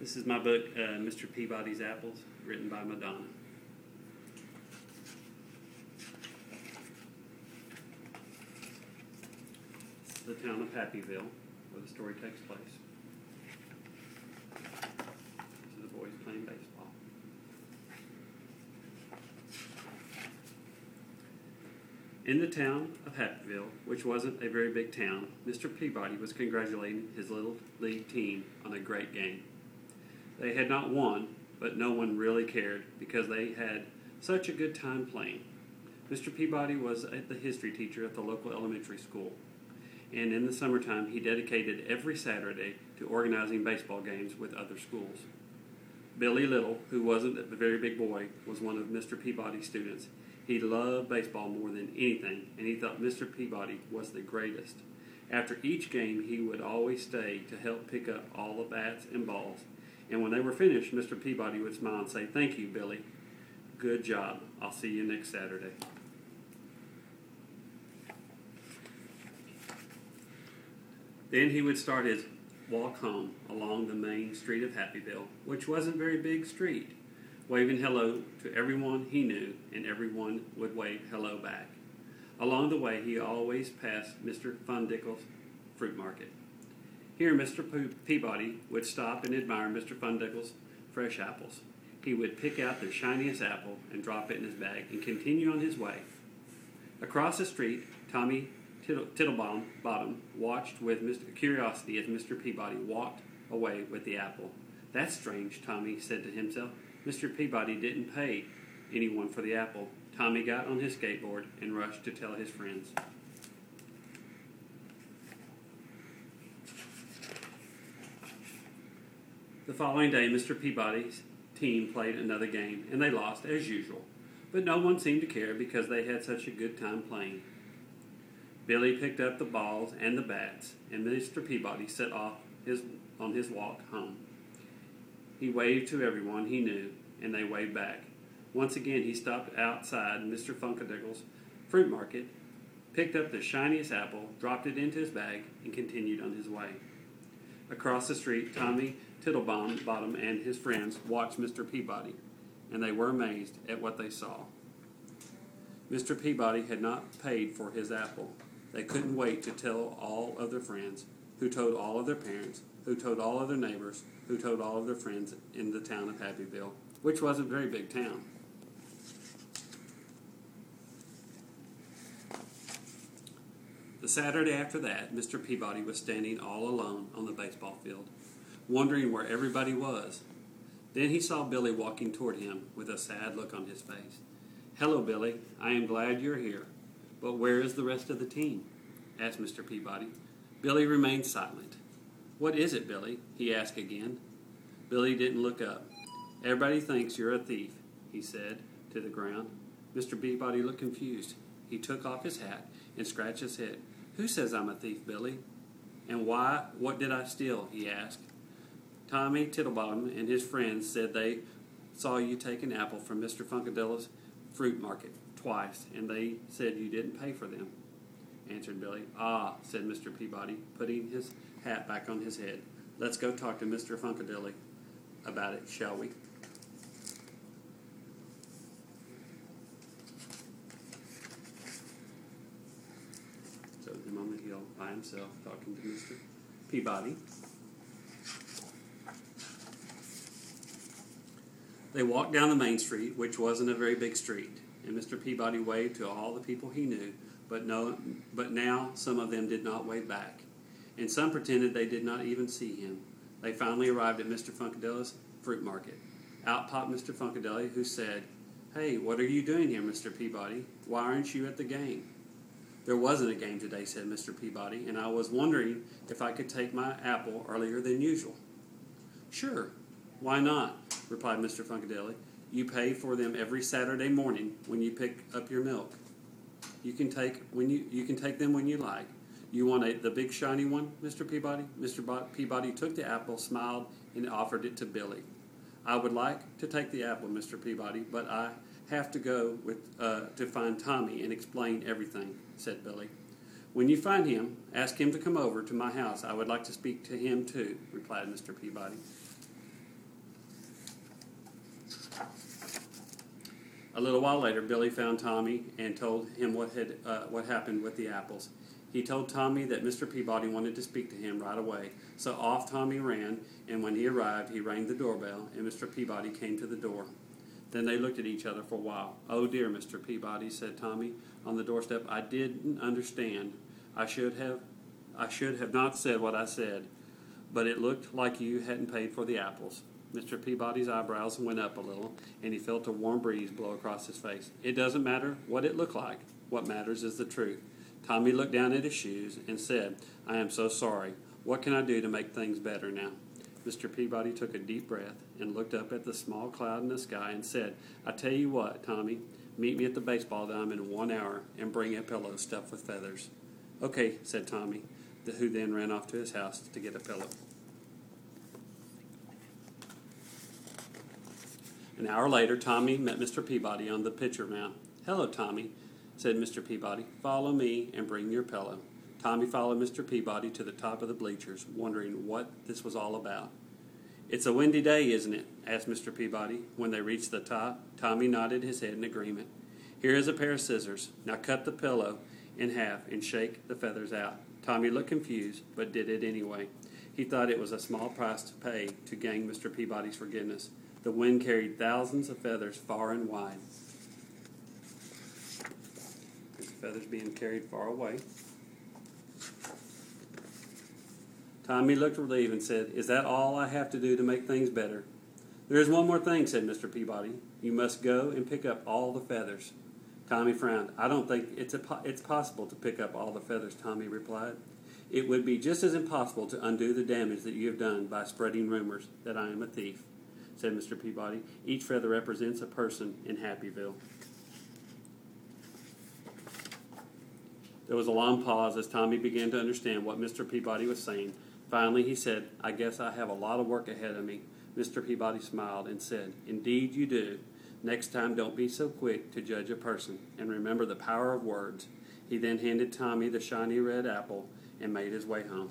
This is my book, Mr. Peabody's Apples, written by Madonna. This is the town of Happyville, where the story takes place. These are the boys playing baseball. In the town of Happyville, which wasn't a very big town, Mr. Peabody was congratulating his little league team on a great game. They had not won, but no one really cared because they had such a good time playing. Mr. Peabody was the history teacher at the local elementary school, and in the summertime he dedicated every Saturday to organizing baseball games with other schools. Billy Little, who wasn't a very big boy, was one of Mr. Peabody's students. He loved baseball more than anything, and he thought Mr. Peabody was the greatest. After each game, he would always stay to help pick up all the bats and balls. And when they were finished, Mr. Peabody would smile and say, "Thank you, Billy. Good job. I'll see you next Saturday." Then he would start his walk home along the main street of Happyville, which wasn't a very big street, waving hello to everyone he knew, and everyone would wave hello back. Along the way, he always passed Mr. Fundickel's fruit market. Here, Mr. Peabody would stop and admire Mr. Fundickel's fresh apples. He would pick out the shiniest apple and drop it in his bag and continue on his way. Across the street, Tommy Tittlebottom watched with curiosity as Mr. Peabody walked away with the apple. "That's strange," Tommy said to himself. Mr. Peabody didn't pay anyone for the apple. Tommy got on his skateboard and rushed to tell his friends. The following day, Mr. Peabody's team played another game, and they lost as usual. But no one seemed to care because they had such a good time playing. Billy picked up the balls and the bats, and Mr. Peabody set off on his walk home. He waved to everyone he knew, and they waved back. Once again, he stopped outside Mr. Funkadickel's fruit market, picked up the shiniest apple, dropped it into his bag, and continued on his way. Across the street, Tommy Tittlebottom and his friends watched Mr. Peabody, and they were amazed at what they saw. Mr. Peabody had not paid for his apple. They couldn't wait to tell all of their friends, who told all of their parents, who told all of their neighbors, who told all of their friends in the town of Happyville, which wasn't a very big town. The Saturday after that, Mr. Peabody was standing all alone on the baseball field, wondering where everybody was. Then he saw Billy walking toward him with a sad look on his face. "Hello, Billy. I am glad you're here. But where is the rest of the team?" asked Mr. Peabody. Billy remained silent. "What is it, Billy?" he asked again. Billy didn't look up. "Everybody thinks you're a thief," he said to the ground. Mr. Peabody looked confused. He took off his hat and scratched his head. "Who says I'm a thief, Billy? And why? What did I steal?" he asked. "Tommy Tittlebottom and his friends said they saw you take an apple from Mr. Funkadill's fruit market twice, and they said you didn't pay for them," answered Billy. "Ah," said Mr. Peabody, putting his hat back on his head. "Let's go talk to Mr. Funkadilly about it, shall we?" So him on the hill by himself talking to Mr. Peabody. They walked down the main street, which wasn't a very big street, and Mr. Peabody waved to all the people he knew, but now some of them did not wave back, and some pretended they did not even see him. They finally arrived at Mr. Funkadill's fruit market. Out popped Mr. Funkadilly, who said, "Hey, what are you doing here, Mr. Peabody? Why aren't you at the game?" "There wasn't a game today," said Mr. Peabody, "and I was wondering if I could take my apple earlier than usual." "Sure, why not?" replied Mr. Funkadilly. "You pay for them every Saturday morning when you pick up your milk. You can take them when you like. You want the big shiny one, Mr. Peabody?" Mr. Peabody took the apple, smiled, and offered it to Billy. "I would like to take the apple, Mr. Peabody, but I have to go to find Tommy and explain everything," said Billy. "When you find him, ask him to come over to my house. I would like to speak to him too," replied Mr. Peabody. A little while later, Billy found Tommy and told him what happened with the apples. He told Tommy that Mr. Peabody wanted to speak to him right away, so off Tommy ran, and when he arrived, he rang the doorbell, and Mr. Peabody came to the door. Then they looked at each other for a while. "Oh dear, Mr. Peabody," said Tommy on the doorstep, "I didn't understand. I should have not said what I said, but it looked like you hadn't paid for the apples." Mr. Peabody's eyebrows went up a little, and he felt a warm breeze blow across his face. "It doesn't matter what it looked like. What matters is the truth." Tommy looked down at his shoes and said, "I am so sorry. What can I do to make things better now?" Mr. Peabody took a deep breath and looked up at the small cloud in the sky and said, "I tell you what, Tommy, meet me at the baseball diamond in 1 hour and bring a pillow stuffed with feathers." "Okay," said Tommy, who then ran off to his house to get a pillow. An hour later, Tommy met Mr. Peabody on the pitcher mound. "Hello, Tommy," said Mr. Peabody. "Follow me and bring your pillow." Tommy followed Mr. Peabody to the top of the bleachers, wondering what this was all about. "It's a windy day, isn't it?" asked Mr. Peabody. When they reached the top, Tommy nodded his head in agreement. "Here is a pair of scissors. Now cut the pillow in half and shake the feathers out." Tommy looked confused, but did it anyway. He thought it was a small price to pay to gain Mr. Peabody's forgiveness. The wind carried thousands of feathers far and wide. There's the feathers being carried far away. Tommy looked relieved and said, "Is that all I have to do to make things better?" "There is one more thing," said Mr. Peabody. "You must go and pick up all the feathers." Tommy frowned. "I don't think it's possible to pick up all the feathers," Tommy replied. "It would be just as impossible to undo the damage that you have done by spreading rumors that I am a thief," said Mr. Peabody. "Each feather represents a person in Happyville." There was a long pause as Tommy began to understand what Mr. Peabody was saying. Finally, he said, "I guess I have a lot of work ahead of me." Mr. Peabody smiled and said, "Indeed you do. Next time, don't be so quick to judge a person, and remember the power of words." He then handed Tommy the shiny red apple and made his way home.